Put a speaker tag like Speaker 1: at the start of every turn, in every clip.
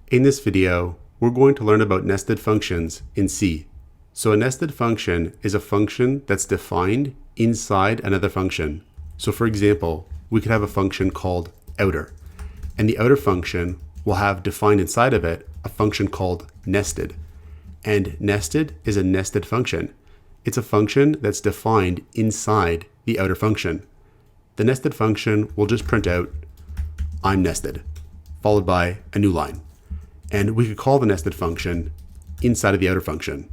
Speaker 1: In this video, we're going to learn about nested functions in C. So a nested function is a function that's defined inside another function. So for example, we could have a function called outer, and the outer function will have defined inside of it a function called nested. And nested is a nested function. It's a function that's defined inside the outer function. The nested function will just print out, I'm nested, followed by a new line. And we could call the nested function inside of the outer function.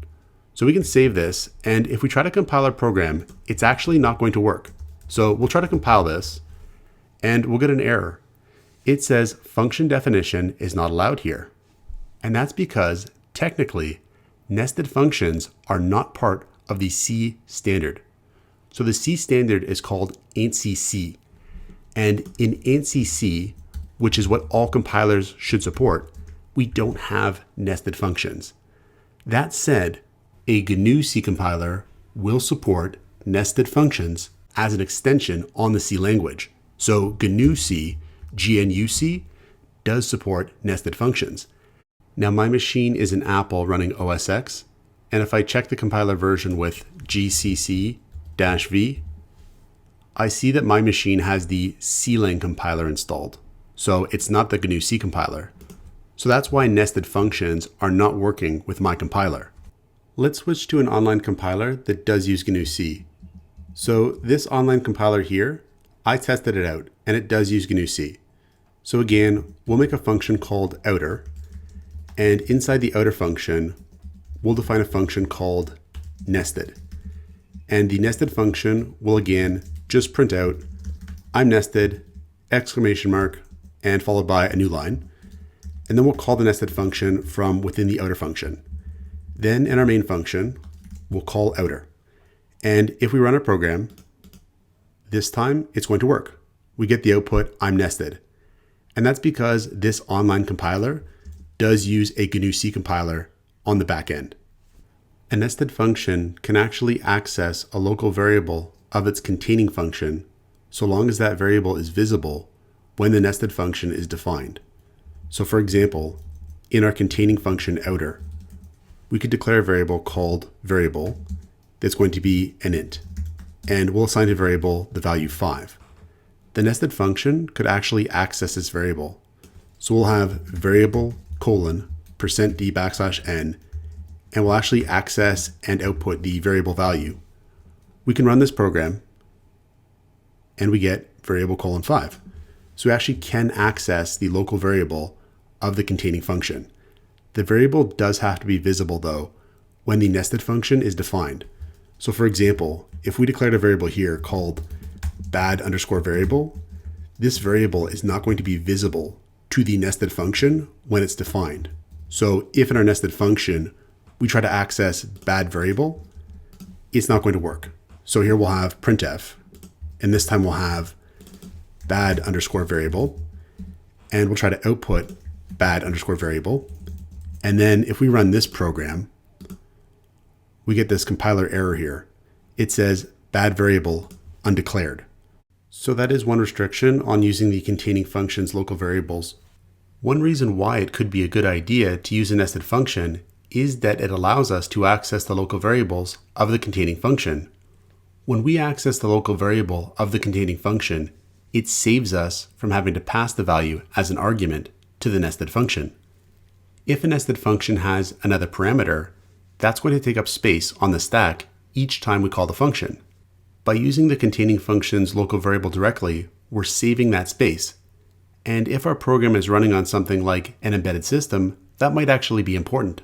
Speaker 1: So we can save this, and if we try to compile our program, it's actually not going to work. So we'll try to compile this, and we'll get an error. It says function definition is not allowed here. And that's because, technically, nested functions are not part of the C standard. So the C standard is called ANSI C. And in ANSI C, which is what all compilers should support, we don't have nested functions. That said, a GNU C compiler will support nested functions as an extension on the C language. So GNU C, GNU-C, does support nested functions. Now my machine is an Apple running OS X, and if I check the compiler version with GCC-V, I see that my machine has the CLang compiler installed. So it's not the GNU C compiler. So that's why nested functions are not working with my compiler. Let's switch to an online compiler that does use GNU C. So this online compiler here, I tested it out and it does use GNU C. So again, we'll make a function called outer, and inside the outer function, we'll define a function called nested. And the nested function will again just print out, I'm nested, exclamation mark, and followed by a new line. And then we'll call the nested function from within the outer function. Then in our main function, we'll call outer. And if we run our program, this time it's going to work. We get the output, I'm nested. And that's because this online compiler does use a GNU C compiler on the back end. A nested function can actually access a local variable of its containing function so long as that variable is visible when the nested function is defined. So for example, in our containing function outer, we could declare a variable called variable that's going to be an int, and we'll assign a variable the value 5. The nested function could actually access this variable. So we'll have variable $%d\n, and we'll actually access and output the variable value. We can run this program and we get variable $5. So we actually can access the local variable of the containing function. The variable does have to be visible though when the nested function is defined. So for example, if we declared a variable here called bad_variable, this variable is not going to be visible to the nested function when it's defined. So if in our nested function, we try to access bad variable, it's not going to work. So here we'll have printf, and this time we'll have bad_variable, and we'll try to output bad_variable. And then if we run this program, we get this compiler error here. It says bad variable undeclared. So that is one restriction on using the containing function's local variables. One reason why it could be a good idea to use a nested function is that it allows us to access the local variables of the containing function. When we access the local variable of the containing function, it saves us from having to pass the value as an argument to the nested function. If a nested function has another parameter, that's going to take up space on the stack each time we call the function. By using the containing function's local variable directly, we're saving that space. And if our program is running on something like an embedded system, that might actually be important.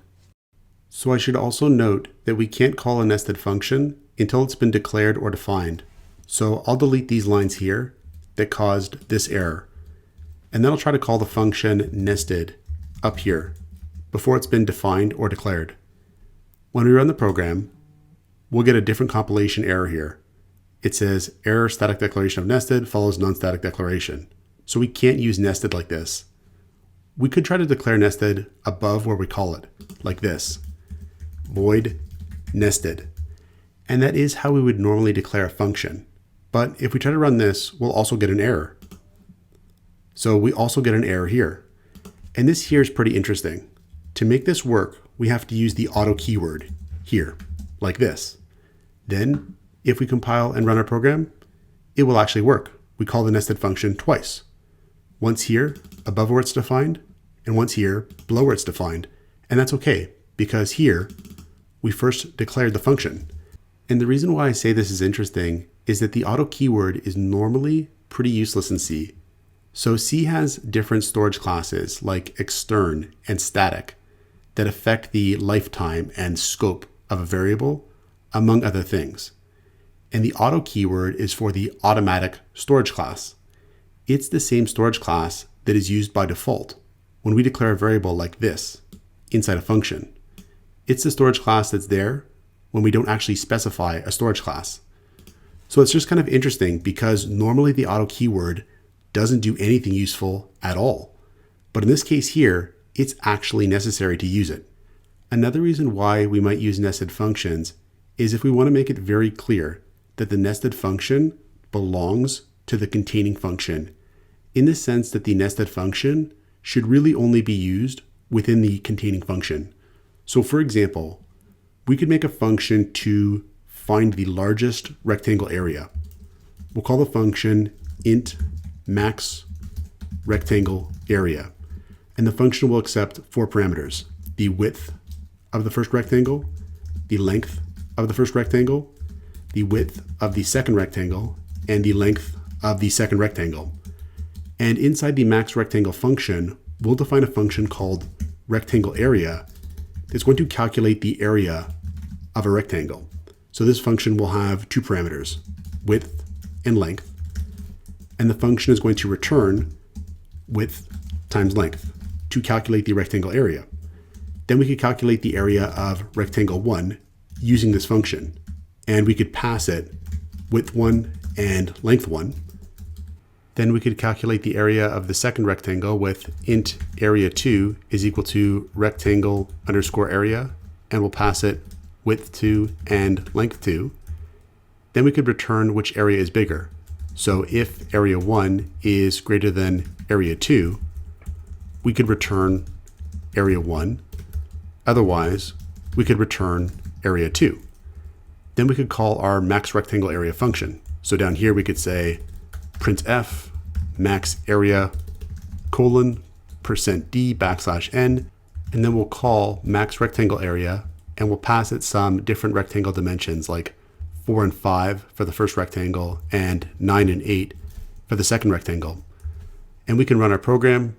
Speaker 1: So I should also note that we can't call a nested function until it's been declared or defined. So I'll delete these lines here that caused this error. And then I'll try to call the function nested up here before it's been defined or declared. When we run the program, we'll get a different compilation error here. It says error static declaration of nested follows non-static declaration. So we can't use nested like this. We could try to declare nested above where we call it, like this, void nested. And that is how we would normally declare a function. But if we try to run this, we'll also get an error. So we also get an error here. And this here is pretty interesting. To make this work, we have to use the auto keyword here, like this. Then, if we compile and run our program, it will actually work. We call the nested function twice. Once here, above where it's defined, and once here, below where it's defined. And that's okay, because here, we first declared the function. And the reason why I say this is interesting is that the auto keyword is normally pretty useless in C. So C has different storage classes like extern and static that affect the lifetime and scope of a variable, among other things. And the auto keyword is for the automatic storage class. It's the same storage class that is used by default when we declare a variable like this inside a function. It's the storage class that's there when we don't actually specify a storage class. So it's just kind of interesting because normally the auto keyword doesn't do anything useful at all. But in this case here, it's actually necessary to use it. Another reason why we might use nested functions is if we want to make it very clear that the nested function belongs to the containing function, in the sense that the nested function should really only be used within the containing function. So for example, we could make a function to find the largest rectangle area. We'll call the function int max rectangle area. And the function will accept 4 parameters: the width of the first rectangle, the length of the first rectangle, the width of the second rectangle, and the length of the second rectangle. And inside the max rectangle function, we'll define a function called rectangle area that's going to calculate the area of a rectangle. So this function will have 2 parameters, width and length. And the function is going to return width times length to calculate the rectangle area. Then we could calculate the area of rectangle 1 using this function. And we could pass it width 1 and length 1. Then we could calculate the area of the second rectangle with int area2 is equal to rectangle underscore area, and we'll pass it width 2 and length 2. Then we could return which area is bigger. So if area 1 is greater than area 2, we could return area 1. Otherwise, we could return area 2. Then we could call our max rectangle area function. So down here we could say printf max area colon %d \n, and then we'll call max rectangle area and we'll pass it some different rectangle dimensions like 4 and 5 for the first rectangle and 9 and 8 for the second rectangle. And we can run our program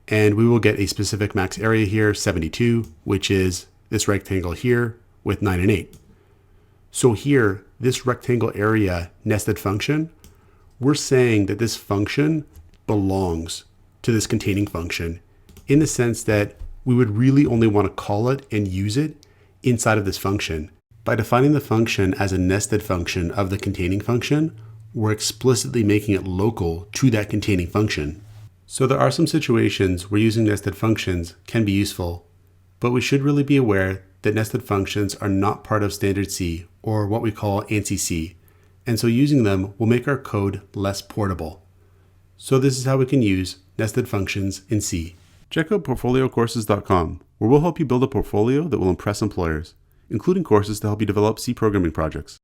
Speaker 1: and we will get a specific max area here, 72, which is this rectangle here with 9 and 8. So here, this rectangle area nested function, we're saying that this function belongs to this containing function in the sense that we would really only want to call it and use it inside of this function. By defining the function as a nested function of the containing function, we're explicitly making it local to that containing function. So there are some situations where using nested functions can be useful, but we should really be aware that nested functions are not part of standard C, or what we call ANSI C, and so using them will make our code less portable. So this is how we can use nested functions in C. Check out portfoliocourses.com, where we'll help you build a portfolio that will impress employers, including courses to help you develop C programming projects.